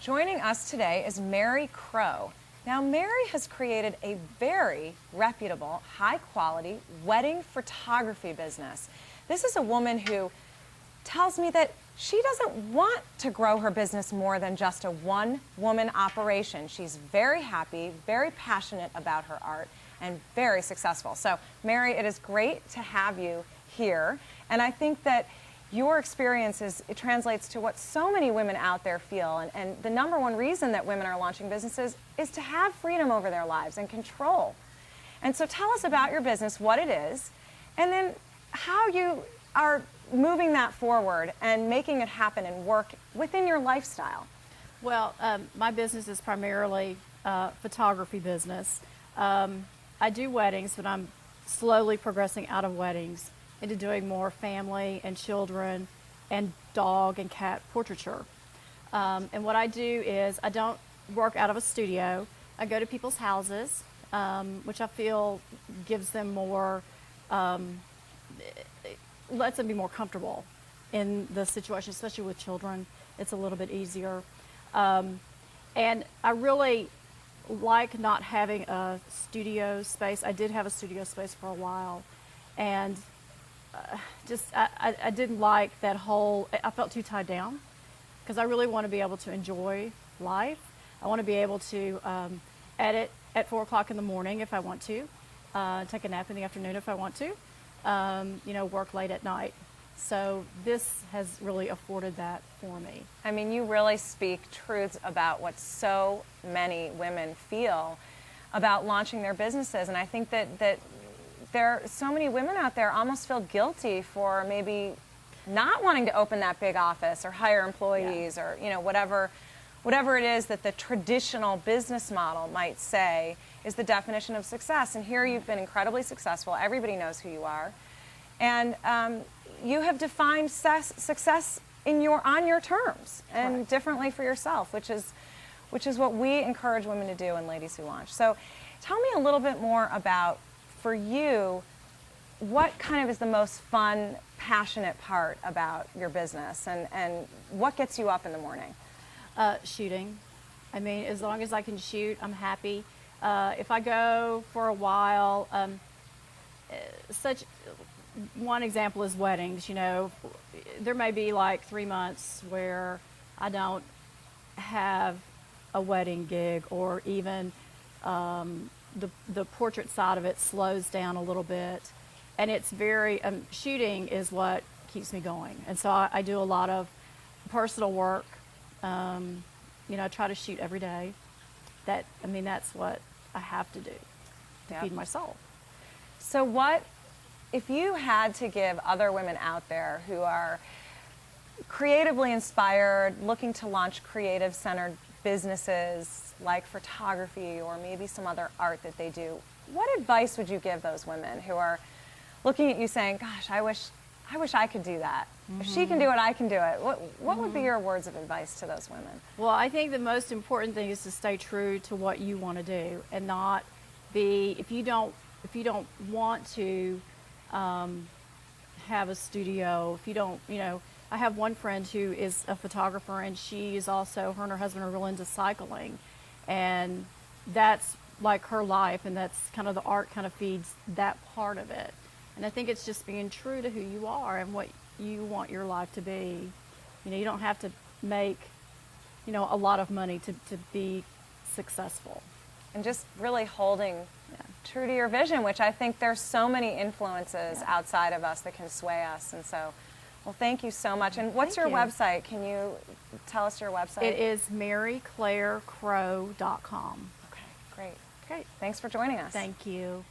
Joining us today is Mary Crow. Now, Mary has created a very reputable, high-quality wedding photography business. This is a woman who tells me that she doesn't want to grow her business more than just a one-woman operation. She's very happy, very passionate about her art, and very successful. So, Mary, it is great to have you here, and I think that your experience it translates to what so many women out there feel, and the number one reason that women are launching businesses is to have freedom over their lives and control. And so tell us about your business, what it is, and then how you are moving that forward and making it happen and work within your lifestyle. Well, my business is primarily a photography business. I do weddings, but I'm slowly progressing out of weddings into doing more family and children and dog and cat portraiture. And what I do is I don't work out of a studio. I go to people's houses, which I feel gives them more, lets them be more comfortable in the situation, especially with children. It's a little bit easier. And I really like not having a studio space. I did have a studio space for a while, and I didn't like that whole, I felt too tied down because I really want to be able to enjoy life. I want to be able to edit at 4 o'clock in the morning if I want to, take a nap in the afternoon if I want to, work late at night. So this has really afforded that for me. I mean, you really speak truths about what so many women feel about launching their businesses, and I think that there are so many women out there almost feel guilty for maybe not wanting to open that big office or hire employees, or whatever it is that the traditional business model might say is the definition of success. And here you've been incredibly successful. Everybody knows who you are, and you have defined success on your terms and Correct. differently for yourself, which is what we encourage women to do in Ladies Who Launch. So tell me a little bit more about, for you, what kind of is the most fun, passionate part about your business, and what gets you up in the morning? Shooting. I mean, as long as I can shoot, I'm happy. If I go for a while, one example is weddings. There may be like 3 months where I don't have a wedding gig, or even the portrait side of it slows down a little bit, and it's very shooting is what keeps me going. And so I do a lot of personal work. I try to shoot every day. That's what I have to do to feed my soul. So what if you had to give other women out there who are creatively inspired, looking to launch creative-centered businesses like photography or maybe some other art that they do, what advice would you give those women who are looking at you saying, gosh, I wish I could do that. Mm-hmm. If she can do it, I can do it. What would be your words of advice to those women? Well, I think the most important thing is to stay true to what you want to do, and not be, if you don't want to have a studio, if you don't, I have one friend who is a photographer, and she is also, her and her husband are real into cycling, and that's like her life, and that's kind of, the art kind of feeds that part of it. And I think it's just being true to who you are and what you want your life to be. You don't have to make, a lot of money to be successful. And just really holding true to your vision, which I think there's so many influences outside of us that can sway us. And so, well, thank you so much. And what's your website? Can you tell us your website? It is maryclarecrow.com. Okay, great. Thanks for joining us. Thank you.